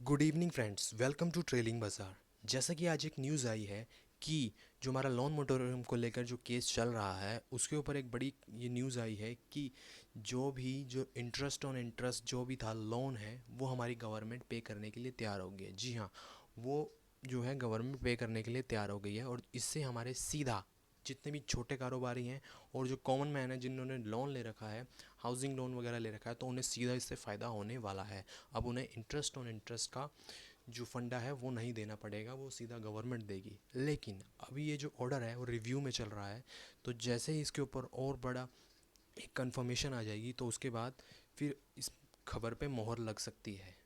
Good evening friends, welcome to trading बाज़ार। जैसा कि आज एक न्यूज़ आई है कि जो हमारा लोन मोटोरियम को लेकर जो केस चल रहा है उसके ऊपर एक बड़ी ये न्यूज़ आई है कि जो इंटरेस्ट ऑन इंटरेस्ट जो भी था लोन है वो हमारी गवर्नमेंट पे करने के लिए तैयार हो गई है। जी हाँ, वो जो है गवर्नमेंट पे करने के लिए तैयार हो गई है और इससे हमारे सीधा जितने भी छोटे कारोबारी हैं और जो कॉमन मैन है जिन्होंने लोन ले रखा है, हाउसिंग लोन वगैरह ले रखा है, तो उन्हें सीधा इससे फ़ायदा होने वाला है। अब उन्हें इंटरेस्ट ऑन इंटरेस्ट का जो फंडा है वो नहीं देना पड़ेगा, वो सीधा गवर्नमेंट देगी। लेकिन अभी ये जो ऑर्डर है वो रिव्यू में चल रहा है, तो जैसे ही इसके ऊपर और बड़ा एक कंफर्मेशन आ जाएगी तो उसके बाद फिर इस खबर पे मोहर लग सकती है।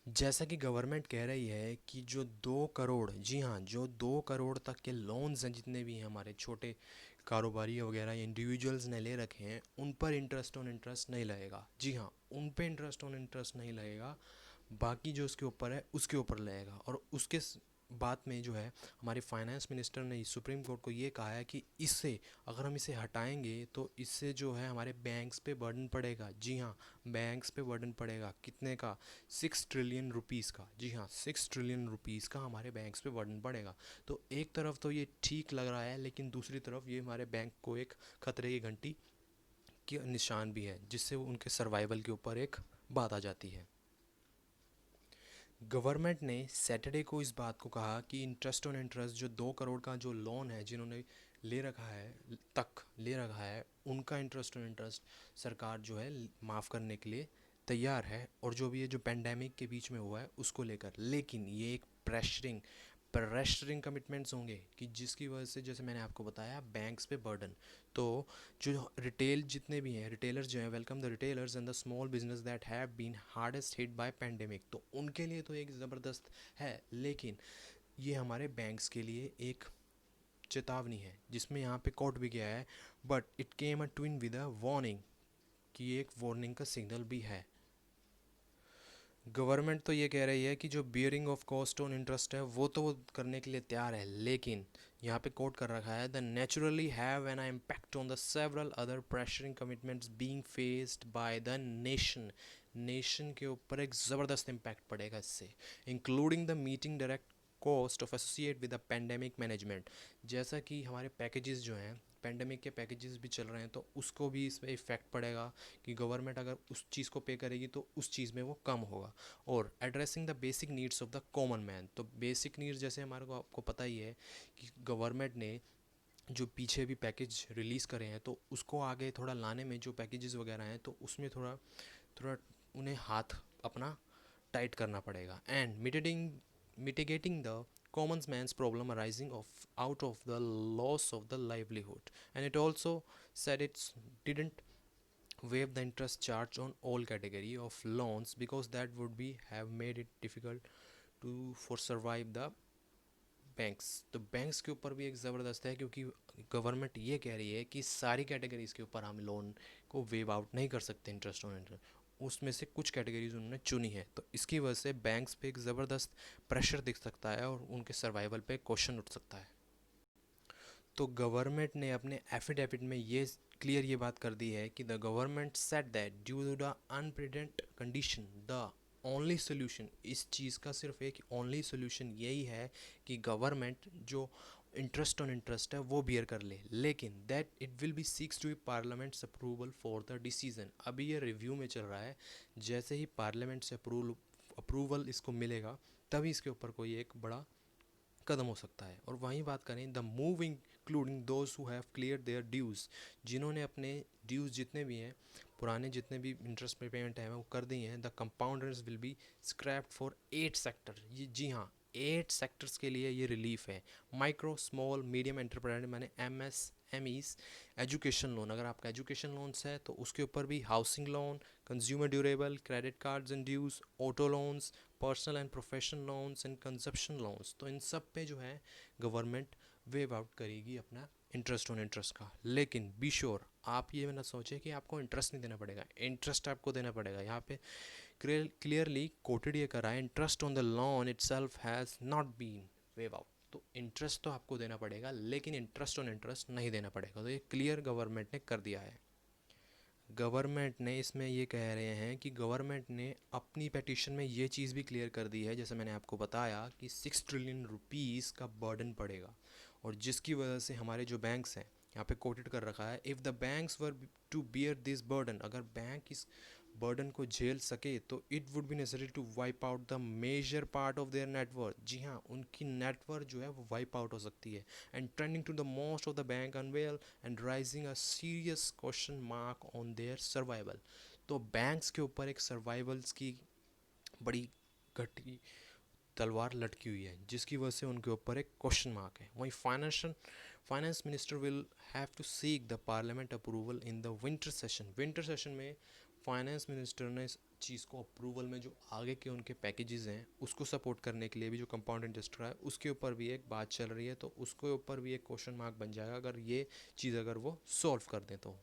जैसा कि गवर्नमेंट कह रही है कि जो 2 करोड़, जी हाँ, जो 2 करोड़ तक के लोन्स हैं जितने भी हैं हमारे छोटे कारोबारी वगैरह या इंडिविजुअल्स ने ले रखे हैं, उन पर इंटरेस्ट ऑन इंटरेस्ट नहीं लगेगा। जी हाँ, उन पे इंटरेस्ट ऑन इंटरेस्ट नहीं लगेगा, बाकी जो उसके ऊपर है उसके ऊपर लगेगा। और उसके बाद में जो है हमारे फाइनेंस मिनिस्टर ने सुप्रीम कोर्ट को ये कहा है कि इससे अगर हम इसे हटाएंगे तो इससे जो है हमारे बैंक्स पे बर्डन पड़ेगा। जी हाँ, बैंक्स पे बर्डन पड़ेगा कितने का? 6 ट्रिलियन रुपीज़ का। जी हाँ, 6 ट्रिलियन रुपीज़ का हमारे बैंक्स पे बर्डन पड़ेगा। तो एक तरफ तो ये ठीक लग रहा है, लेकिन दूसरी तरफ ये हमारे बैंक को एक खतरे की घंटी के निशान भी है, जिससे उनके सर्वाइवल के ऊपर एक बात आ जाती है। गवर्नमेंट ने सैटरडे को इस बात को कहा कि इंटरेस्ट ऑन इंटरेस्ट जो 2 करोड़ का जो लोन है जिन्होंने ले रखा है ले रखा है, उनका इंटरेस्ट ऑन इंटरेस्ट सरकार जो है माफ़ करने के लिए तैयार है। और जो भी ये जो पेंडेमिक के बीच में हुआ है उसको लेकर, लेकिन ये एक प्रेशरिंग कमिटमेंट्स होंगे कि जिसकी वजह से, जैसे मैंने आपको बताया, बैंक्स पे बर्डन। तो जो रिटेल जितने भी हैं रिटेलर्स जो हैं, welcome the retailers and the small business that have been hardest hit by pandemic, तो उनके लिए तो एक ज़बरदस्त है। लेकिन ये हमारे बैंक्स के लिए एक चेतावनी है, जिसमें यहाँ पे कोट भी गया है, but it came a twin with a warning, कि एक वार्निंग का सिग्नल भी है। गवर्नमेंट तो ये कह रही है कि जो bearing of cost on interest है वो तो वो करने के लिए तैयार है, लेकिन यहाँ पे कोट कर रखा है, the naturally have an impact on the several other pressuring commitments being faced by the nation. Nation के ऊपर एक ज़बरदस्त इम्पैक्ट पड़ेगा इससे, including the meeting direct cost of associate with the pandemic management. जैसा कि हमारे पैकेजेस जो हैं, पेंडेमिक के पैकेजेस भी चल रहे हैं, तो उसको भी इस पर इफ़ेक्ट पड़ेगा कि गवर्नमेंट अगर उस चीज़ को पे करेगी तो उस चीज़ में वो कम होगा। और addressing the basic needs of the common man, तो बेसिक नीड्स जैसे हमारे को आपको पता ही है कि गवर्नमेंट ने जो पीछे भी पैकेज रिलीज़ करे हैं तो उसको आगे थोड़ा लाने में, जो पैकेजेस वगैरह हैं तो उसमें थोड़ा थोड़ा उन्हें हाथ अपना टाइट करना पड़ेगा। And mitigating the common man's problem arising out of the loss of the livelihood. And it also said it didn't waive the interest charge on all category of loans because that would be have made it difficult to for survive the banks. तो banks के ऊपर भी एक ज़बरदस्त है, क्योंकि government ये कह रही है कि सारी कैटेगरीज़ के ऊपर हम लोन को वेव आउट नहीं कर सकते इंटरेस्ट ऑन इंटरेस्ट, उसमें से कुछ कैटेगरीज उन्होंने चुनी है। तो इसकी वजह से बैंक्स पे एक ज़बरदस्त प्रेशर दिख सकता है और उनके सर्वाइवल पे क्वेश्चन उठ सकता है। तो गवर्नमेंट ने अपने एफिडेविट में ये क्लियर ये बात कर दी है कि the government said that due to the unprecedented condition the only solution, इस चीज़ का सिर्फ एक ओनली सोल्यूशन यही है कि गवर्नमेंट जो इंटरेस्ट ऑन इंटरेस्ट है वो बियर कर ले, लेकिन that it will be seeks to parliament's approval for the decision. अभी ये रिव्यू में चल रहा है, जैसे ही पार्लियामेंट से अप्रूवल इसको मिलेगा तभी इसके ऊपर कोई एक बड़ा कदम हो सकता है। और वहीं बात करें the move including those who have clear their dues, जिन्होंने अपने ड्यूज़ जितने भी हैं, पुराने जितने भी इंटरेस्ट पेमेंट हैं वो कर दी हैं, the compounders will be scraped for 8 sector. ये जी हाँ, 8 सेक्टर्स के लिए ये रिलीफ है। माइक्रो स्मॉल मीडियम एंटरप्राइज माने MSMEs, एजुकेशन लोन, अगर आपका एजुकेशन लोन्स है तो उसके ऊपर भी, housing loan, consumer durable, credit cards and dues, auto loans, personal and professional loans and consumption loans, तो इन सब पे जो है गवर्नमेंट वेव आउट करेगी अपना इंटरेस्ट ऑन इंटरेस्ट का। लेकिन बी श्योर, आप ये ना सोचें कि आपको इंटरेस्ट नहीं देना पड़ेगा, इंटरेस्ट आपको देना पड़ेगा। यहाँ पे क्लियरली कोटेड ये करा है, interest on the loan itself has not been waived out. तो इंटरेस्ट तो आपको देना पड़ेगा, लेकिन इंटरेस्ट ऑन इंटरेस्ट नहीं देना पड़ेगा। तो ये क्लियर गवर्नमेंट ने कर दिया है। गवर्नमेंट ने इसमें ये कह रहे हैं कि गवर्नमेंट ने अपनी पेटिशन में ये चीज़ भी क्लियर कर दी है, जैसे मैंने आपको बताया कि 6 ट्रिलियन रुपीज़ का बर्डन पड़ेगा, और जिसकी वजह से हमारे जो बैंक्स हैं, यहाँ पे कोटेड कर रखा है, if the banks were to bear this burden, अगर बैंक इस बर्डन को झेल सके तो it would be necessary to wipe out the major part of their net worth. जी हाँ, उनकी नेटवर्थ जो है वो वाइप आउट हो सकती है, and trending to the most of the bank unwell and raising a serious question mark on their survival. तो बैंक्स के ऊपर एक सर्वाइवल्स की बड़ी घटी तलवार लटकी हुई है, जिसकी वजह से उनके ऊपर एक क्वेश्चन मार्क है। वहीं finance minister will have to seek the parliament approval in the winter session में फाइनेंस मिनिस्टर ने इस चीज़ को अप्रूवल में, जो आगे के उनके पैकेजेस हैं उसको सपोर्ट करने के लिए भी, जो कंपाउंड इंटरेस्ट है उसके ऊपर भी एक बात चल रही है, तो उसके ऊपर भी एक क्वेश्चन मार्क बन जाएगा अगर ये चीज़ अगर वो सॉल्व कर दें तो।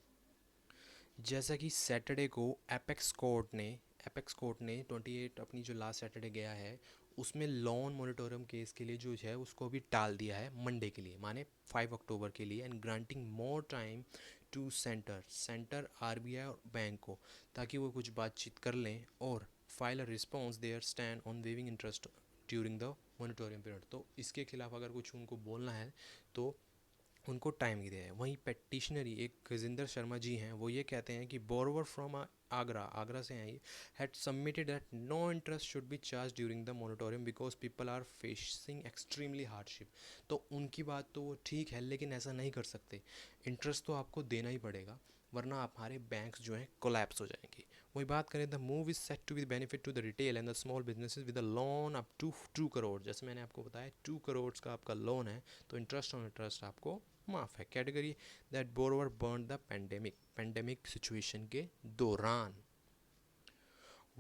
जैसा कि सैटरडे को एपेक्स कोर्ट ने 28 अपनी जो लास्ट सैटरडे गया है उसमें लोन मोरेटोरियम केस के लिए जो है उसको भी टाल दिया है मंडे के लिए, माने 5 अक्टूबर के लिए, and granting more time to centre RBI और बैंक को, ताकि वो कुछ बातचीत कर लें और file a response their stand on waiving interest during the moratorium period. तो इसके खिलाफ अगर कुछ उनको बोलना है तो उनको टाइम दिया है। वहीं पेटिशनरी एक गजेंद्र शर्मा जी हैं, वो ये कहते हैं कि बोरोवर फ्रॉम आगरा से हैं, had submitted that no interest should be charge during the moratorium because people are facing extremely hardship. तो उनकी बात तो वो ठीक है, लेकिन ऐसा नहीं कर सकते, इंटरेस्ट तो आपको देना ही पड़ेगा, वरना हमारे बैंक्स जो हैं कोलैप्स हो जाएंगे। वही बात करें, the move is set to be benefit to the retail and the small businesses with a loan up to 2 crore. जैसे मैंने आपको बताया 2 करोड़ का आपका लोन है, तो इंटरेस्ट ऑन इंटरेस्ट आपको माफ है। Category that borrower burn the pandemic situation के दौरान।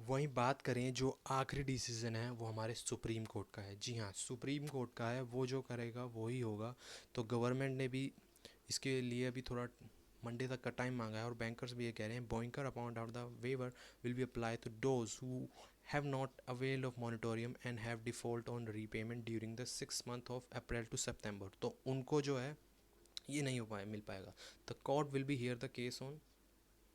वहीं बात करें, जो आखिरी डिसीजन है वो हमारे सुप्रीम कोर्ट का है। जी हाँ, सुप्रीम कोर्ट का है, वो जो करेगा वो ही होगा। तो गवर्नमेंट ने भी इसके लिए अभी थोड़ा मंडे तक का टाइम मांगा है, और बैंकर्स भी ये कह रहे हैं बोइंकर appoint out the waiver will be apply to those who have not availed of moratorium and have default on repayment during the 6 month of April to September. तो उनको जो है ये नहीं मिल पाएगा। The court will be here the case on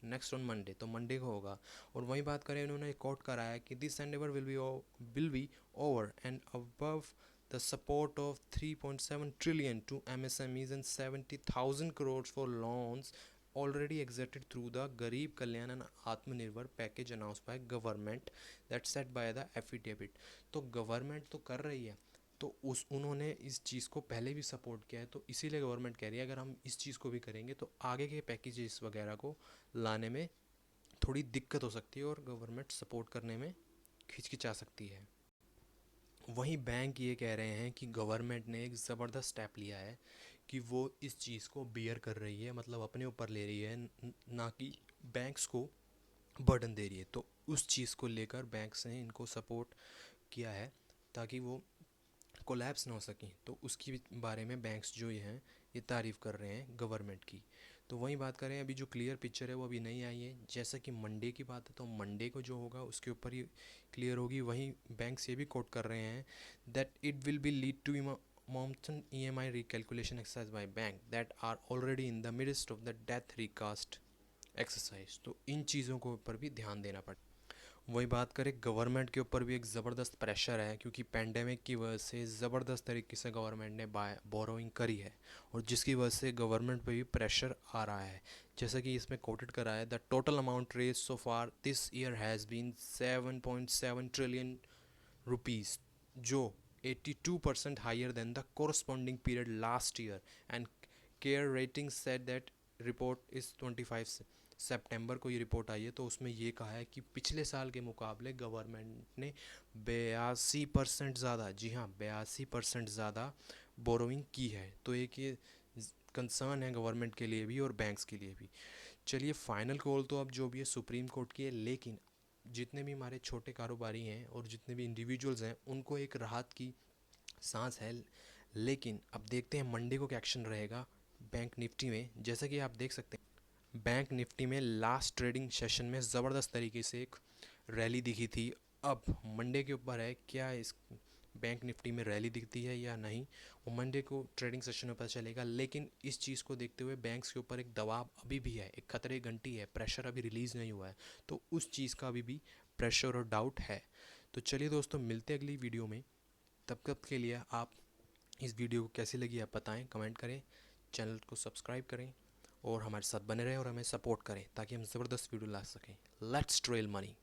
next on Monday, तो Monday को होगा। और वही बात करें, इन्होंने कोर्ट कराया है कि this endeavour will be over and above the support of 3.7 trillion to MSMEs and 70,000 crore for loans already extended through the Garib Kalyan and Atmanirbhar package announce by government that set by the affidavit. तो government तो कर रही है, तो उन्होंने इस चीज़ को पहले भी सपोर्ट किया है, तो इसीलिए गवर्नमेंट कह रही है अगर हम इस चीज़ को भी करेंगे तो आगे के पैकेजेस वगैरह को लाने में थोड़ी दिक्कत हो सकती है और गवर्नमेंट सपोर्ट करने में हिचकिचा सकती है। वहीं बैंक ये कह रहे हैं कि गवर्नमेंट ने एक ज़बरदस्त स्टेप लिया है कि वो इस चीज़ को बियर कर रही है, मतलब अपने ऊपर ले रही है, ना कि बैंक्स को बर्डन दे रही है। तो उस चीज़ को लेकर बैंक्स ने इनको सपोर्ट किया है ताकि वो कोलैप्स ना हो सकें, तो उसकी बारे में बैंक्स जो ये हैं ये तारीफ़ कर रहे हैं गवर्नमेंट की। तो वहीं बात करें, अभी जो क्लियर पिक्चर है वो अभी नहीं आई है, जैसा कि मंडे की बात है तो मंडे को जो होगा उसके ऊपर ही क्लियर होगी। वहीं बैंक्स ये भी कोट कर रहे हैं that it will be lead to mountain EMI recalculation exercise by bank that are already in the midst of the death recast exercise। तो इन चीज़ों के ऊपर भी ध्यान देना पड़ेगा। वही बात करें, गवर्नमेंट के ऊपर भी एक ज़बरदस्त प्रेशर है, क्योंकि पेंडेमिक की वजह से ज़बरदस्त तरीके से गवर्नमेंट ने बोरोइंग करी है, और जिसकी वजह से गवर्नमेंट पे भी प्रेशर आ रहा है। जैसा कि इसमें कोटेड करा है, the total amount raise so far this year has been 7.7 trillion rupees, जो 82% higher than the corresponding period last year, and care rating said that report is 25 सितंबर को ये रिपोर्ट आई है, तो उसमें ये कहा है कि पिछले साल के मुकाबले गवर्नमेंट ने 82% ज़्यादा, जी हाँ 82% ज़्यादा बोरोइंग की है। तो एक ये कंसर्न है गवर्नमेंट के लिए भी और बैंक्स के लिए भी। चलिए, फाइनल कॉल तो अब जो भी है सुप्रीम कोर्ट की है, लेकिन जितने भी हमारे छोटे कारोबारी हैं और जितने भी इंडिविजुअल्स हैं उनको एक राहत की सांस है। लेकिन अब देखते हैं मंडे को क्या एक्शन रहेगा बैंक निफ्टी में। जैसा कि आप देख सकते हैं, बैंक निफ्टी में लास्ट ट्रेडिंग सेशन में ज़बरदस्त तरीके से एक रैली दिखी थी। अब मंडे के ऊपर है क्या इस बैंक निफ्टी में रैली दिखती है या नहीं, वो मंडे को ट्रेडिंग सेशन में पता चलेगा। लेकिन इस चीज़ को देखते हुए बैंक्स के ऊपर एक दबाव अभी भी है, एक खतरे घंटी है, प्रेशर अभी रिलीज़ नहीं हुआ है, तो उस चीज़ का अभी भी प्रेशर और डाउट है। तो चलिए दोस्तों, मिलते हैं अगली वीडियो में। तब के लिए आप इस वीडियो को कैसी लगी आप बताएं, कमेंट करें, चैनल को सब्सक्राइब करें और हमारे साथ बने रहें और हमें सपोर्ट करें ताकि हम ज़बरदस्त वीडियो ला सकें। Let's trail money.